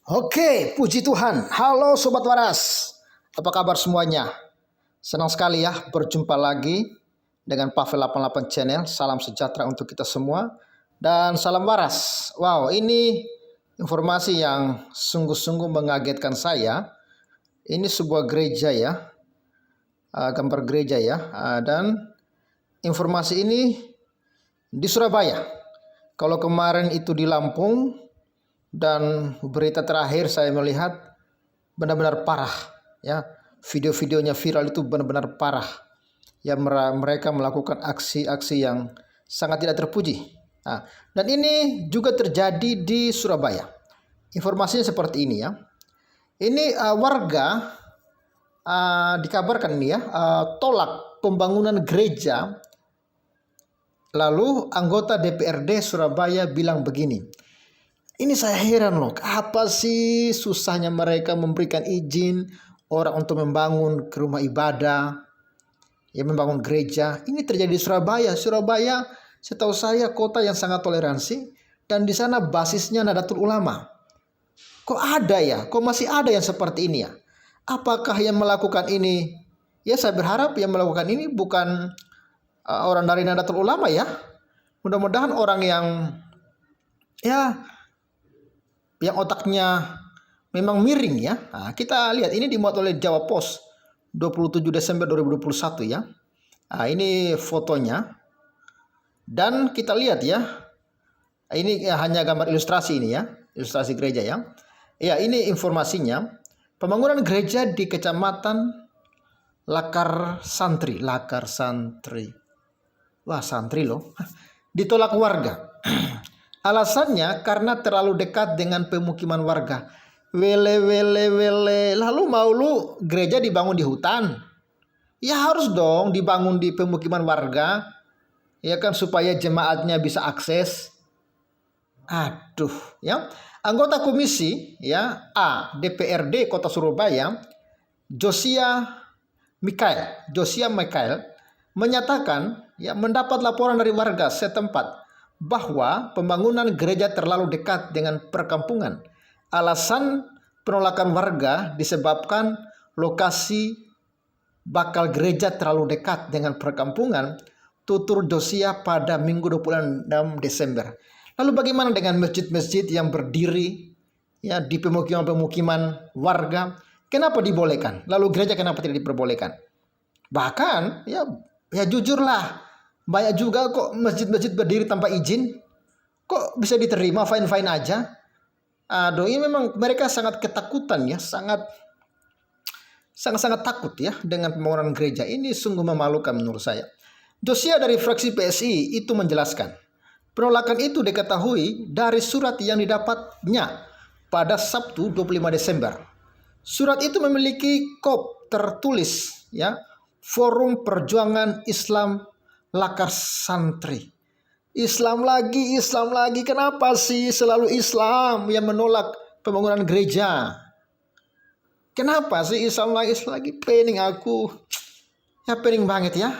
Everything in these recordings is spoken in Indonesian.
Oke, puji Tuhan. Halo Sobat Waras. Apa kabar semuanya? Senang sekali ya berjumpa lagi dengan Pavel 88 Channel. Salam sejahtera untuk kita semua. Dan salam waras. Wow, ini informasi yang sungguh-sungguh mengagetkan saya. Ini sebuah gereja ya. Gambar gereja ya. Dan informasi ini di Surabaya. Kalau kemarin itu di Lampung, dan berita terakhir saya melihat benar-benar parah ya. Video-videonya viral itu benar-benar parah. Ya, mereka melakukan aksi-aksi yang sangat tidak terpuji. Nah, dan ini juga terjadi di Surabaya. Informasinya seperti ini ya. Ini warga dikabarkan ini ya tolak pembangunan gereja. Lalu anggota DPRD Surabaya bilang begini. Ini saya heran loh, apa sih susahnya mereka memberikan izin orang untuk membangun ke rumah ibadah, ya membangun gereja. Ini terjadi di Surabaya. Surabaya setahu saya kota yang sangat toleransi dan di sana basisnya Nahdlatul Ulama. Kok ada ya? Kok masih ada yang seperti ini ya? Apakah yang melakukan ini? Ya saya berharap yang melakukan ini bukan orang dari Nahdlatul Ulama ya. Mudah-mudahan orang yang otaknya memang miring ya. Nah, kita lihat ini dimuat oleh Jawa Post 27 Desember 2021 ya. Nah, ini fotonya. Dan kita lihat ya. Ini hanya gambar ilustrasi ini ya. Ilustrasi gereja ya. Ya, ini informasinya. Pembangunan gereja di Kecamatan Lakar Santri. Wah, santri loh. Ditolak warga. Alasannya karena terlalu dekat dengan pemukiman warga. Wele. Lalu mau lu gereja dibangun di hutan? Ya harus dong dibangun di pemukiman warga. Ya kan supaya jemaatnya bisa akses. Aduh ya. Anggota komisi ya DPRD Kota Surabaya, Josia Mikael menyatakan ya mendapat laporan dari warga setempat bahwa pembangunan gereja terlalu dekat dengan perkampungan. Alasan penolakan warga disebabkan lokasi bakal gereja terlalu dekat dengan perkampungan, tutur Josia pada Minggu 26 Desember. Lalu bagaimana dengan masjid-masjid yang berdiri ya di pemukiman-pemukiman warga? Kenapa dibolehkan? Lalu gereja kenapa tidak diperbolehkan? Bahkan ya jujurlah, banyak juga kok masjid-masjid berdiri tanpa izin. Kok bisa diterima fine-fine aja? Aduh, ini memang mereka sangat ketakutan ya, sangat takut ya dengan pembangunan gereja. Ini sungguh memalukan menurut saya. Josia dari fraksi PSI itu menjelaskan, penolakan itu diketahui dari surat yang didapatnya pada Sabtu 25 Desember. Surat itu memiliki kop tertulis ya, Forum Perjuangan Islam Lakar Santri. Islam lagi. Kenapa sih selalu Islam yang menolak pembangunan gereja? Kenapa sih Islam lagi? Pening aku. Ya pening banget ya.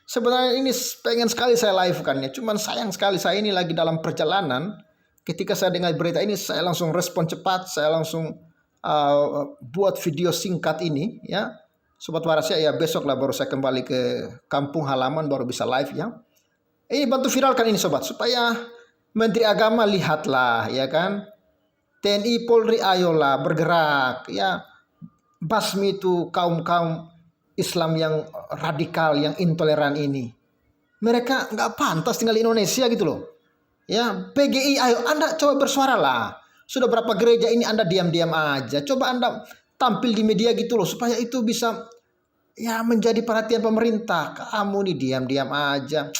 Sebenarnya ini pengen sekali saya live kan ya. Cuman sayang sekali saya ini lagi dalam perjalanan. Ketika saya dengar berita ini saya langsung respon cepat. Saya langsung buat video singkat ini ya. Sobat Waras ya besok lah baru saya kembali ke kampung halaman baru bisa live ya. Ini bantu viralkan ini sobat supaya Menteri Agama lihatlah ya kan. TNI Polri ayolah bergerak ya. Basmi itu kaum-kaum Islam yang radikal, yang intoleran ini. Mereka nggak pantas tinggal di Indonesia gitu loh. Ya PGI ayo Anda coba bersuara lah. Sudah berapa gereja ini Anda diam-diam aja. Coba Anda tampil di media gitu loh supaya itu bisa ya menjadi perhatian pemerintah. Kamu nih diam-diam aja.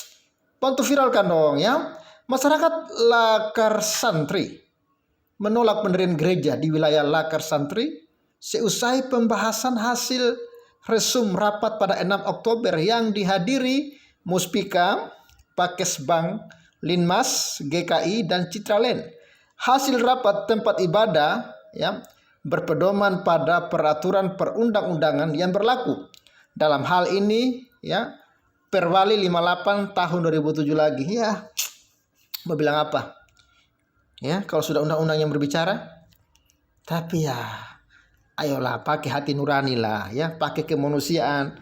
Bantu viralkan dong ya. Masyarakat Lakar Santri menolak pendirian gereja di wilayah Lakar Santri seusai pembahasan hasil resum rapat pada 6 Oktober yang dihadiri Muspika, Pakesbang, Linmas, GKI dan Citraland. Hasil rapat tempat ibadah ya berpedoman pada peraturan perundang-undangan yang berlaku. Dalam hal ini ya Perwali 58 tahun 2007 lagi ya. Mau bilang apa? Ya, kalau sudah undang-undang yang berbicara. Tapi ya, ayolah pakai hati nurani lah ya, pakai kemanusiaan.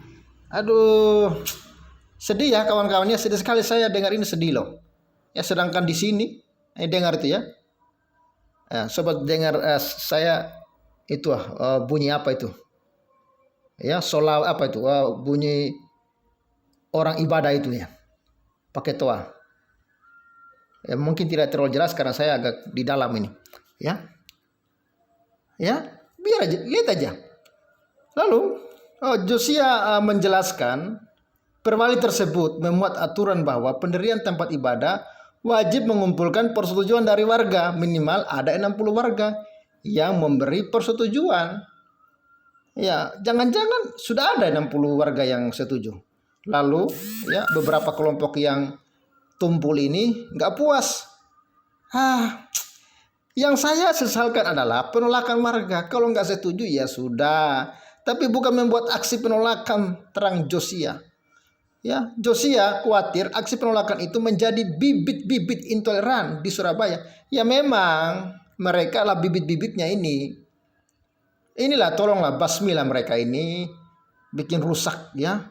Aduh, sedih ya kawan-kawannya, sedih sekali saya dengar ini, sedih loh. Ya sedangkan di sini, dengar itu ya. Sobat dengar saya itu bunyi apa itu? Ya, solal apa itu? Bunyi orang ibadah itu ya. Pakai toa. Ya, mungkin tidak terlalu jelas karena saya agak di dalam ini. Ya. Ya, biar aja, lihat aja. Lalu Josia menjelaskan perwali tersebut memuat aturan bahwa pendirian tempat ibadah wajib mengumpulkan persetujuan dari warga, minimal ada 60 warga yang memberi persetujuan. Ya, jangan-jangan sudah ada 60 warga yang setuju. Lalu ya beberapa kelompok yang tumpul ini nggak puas. Yang saya sesalkan adalah penolakan warga. Kalau nggak setuju ya sudah, tapi bukan membuat aksi penolakan terang Josia. Ya, Josia khawatir aksi penolakan itu menjadi bibit-bibit intoleran di Surabaya. Ya memang mereka lah bibit-bibitnya ini. Inilah tolonglah basmilah mereka ini bikin rusak ya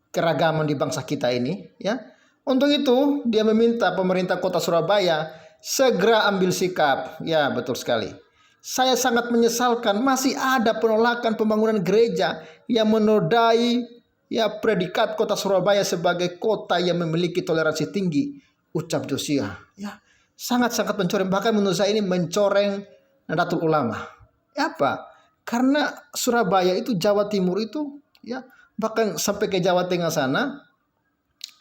keragaman di bangsa kita ini ya. Untuk itu dia meminta pemerintah kota Surabaya segera ambil sikap. Ya betul sekali. Saya sangat menyesalkan masih ada penolakan pembangunan gereja yang menodai ya predikat kota Surabaya sebagai kota yang memiliki toleransi tinggi, ucap Josia. Ya, sangat-sangat mencoreng, bahkan menurut saya ini mencoreng Nahdlatul Ulama. Ya apa? Karena Surabaya itu Jawa Timur itu ya bahkan sampai ke Jawa Tengah sana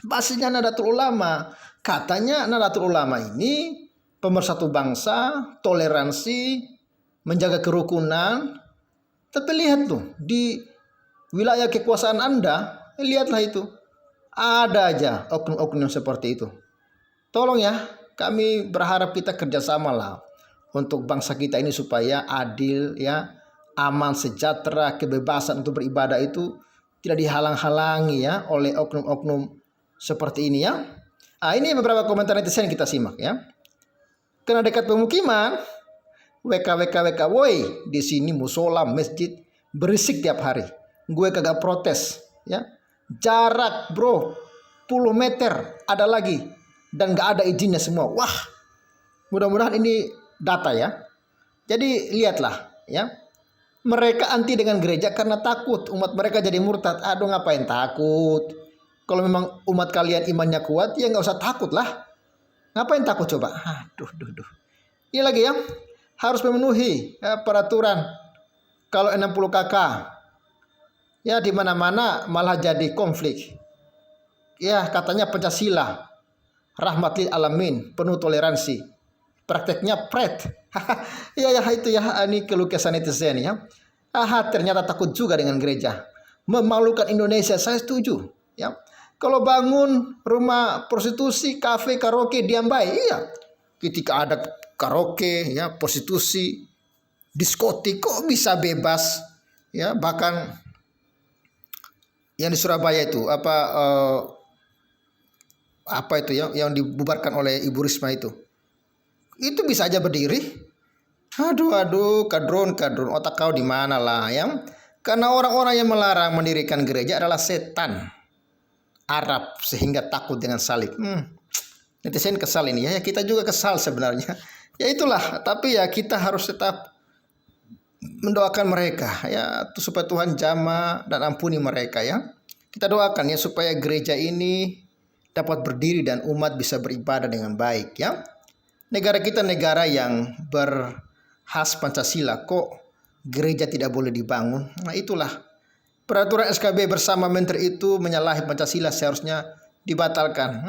basisnya Nahdlatul Ulama. Katanya Nahdlatul Ulama ini pemersatu bangsa, toleransi, menjaga kerukunan. Tapi lihat tuh di wilayah kekuasaan Anda, lihatlah itu. Ada aja oknum-oknum seperti itu. Tolong ya, kami berharap kita kerjasama lah untuk bangsa kita ini supaya adil ya, aman, sejahtera, kebebasan untuk beribadah itu tidak dihalang-halangi ya oleh oknum-oknum seperti ini ya. Ini beberapa komentar netizen kita simak ya. Karena dekat pemukiman, WK, woi di sini musola, masjid berisik tiap hari. Gue kagak protes ya. Jarak bro, puluh meter ada lagi dan gak ada izinnya semua. Wah, mudah-mudahan ini data ya. Jadi lihatlah ya. Mereka anti dengan gereja karena takut umat mereka jadi murtad. Aduh ngapain takut? Kalau memang umat kalian imannya kuat ya nggak usah takut lah. Ngapain takut coba? Aduh. Ini lagi ya. Harus memenuhi ya, peraturan. Kalau 60 KK ya di mana-mana malah jadi konflik. Ya katanya Pancasila, rahmatil alamin, penuh toleransi. Prakteknya pret. Ya itu ya, ini kelukesan netizen ya. Ternyata takut juga dengan gereja. Memalukan Indonesia, saya setuju ya. Kalau bangun rumah prostitusi, kafe, karaoke diam baik. Iya. Ketika ada karaoke ya, prostitusi, diskotik kok bisa bebas ya, bahkan yang di Surabaya itu apa itu ya yang dibubarkan oleh Ibu Risma itu bisa aja berdiri. Aduh, kadrun, otak kau di mana lah ya? Karena orang-orang yang melarang mendirikan gereja adalah setan Arab sehingga takut dengan salib. Netizen kesal ini ya, kita juga kesal sebenarnya. Ya itulah, tapi ya kita harus tetap mendoakan mereka ya supaya Tuhan jamah dan ampuni mereka ya. Kita doakan ya supaya gereja ini dapat berdiri dan umat bisa beribadah dengan baik ya. Negara kita negara yang berhas Pancasila, kok gereja tidak boleh dibangun? Nah itulah peraturan SKB bersama Menteri itu menyalahi Pancasila, seharusnya dibatalkan.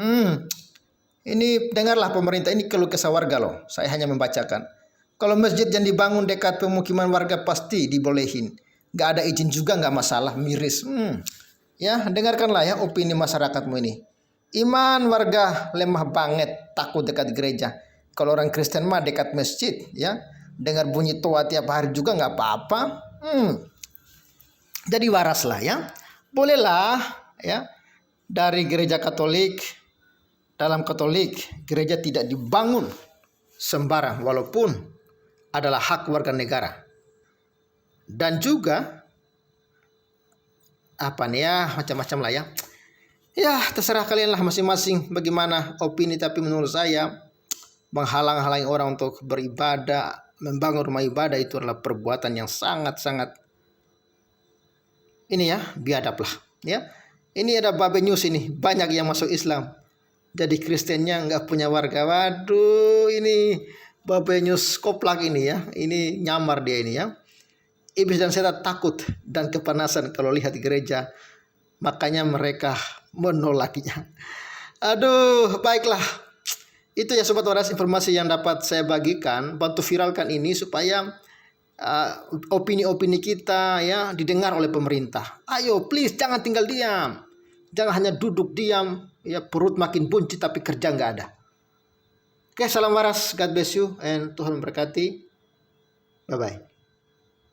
Ini dengarlah pemerintah, ini keluh kesah warga loh. Saya hanya membacakan. Kalau masjid yang dibangun dekat pemukiman warga pasti dibolehin. Gak ada izin juga gak masalah, miris. Ya dengarkanlah ya opini masyarakatmu ini. Iman warga lemah banget, takut dekat gereja. Kalau orang Kristen mah dekat masjid ya. Dengar bunyi toa tiap hari juga nggak apa-apa. Jadi waras lah ya. Bolehlah ya. Dari gereja Katolik, dalam Katolik gereja tidak dibangun sembarang walaupun adalah hak warga negara. Dan juga apa nih ya, macam-macam lah ya. Ya terserah kalian lah masing-masing bagaimana opini, tapi menurut saya menghalang-halangi orang untuk beribadah, membangun rumah ibadah itu adalah perbuatan yang sangat-sangat ini ya, biadab lah ya. Ini ada Babe News ini, banyak yang masuk Islam. Jadi Kristennya nggak punya warga. Waduh, ini Babe News koplak ini ya. Ini nyamar dia ini ya. Iblis dan setan takut dan kepanasan kalau lihat gereja. Makanya mereka menolaknya. Aduh, baiklah. Itu ya Sobat Waras, informasi yang dapat saya bagikan. Bantu viralkan ini supaya opini-opini kita ya didengar oleh pemerintah. Ayo please, jangan tinggal diam. Jangan hanya duduk diam, ya perut makin buncit tapi kerja nggak ada. Oke, salam waras, God bless you, and Tuhan memberkati. Bye bye.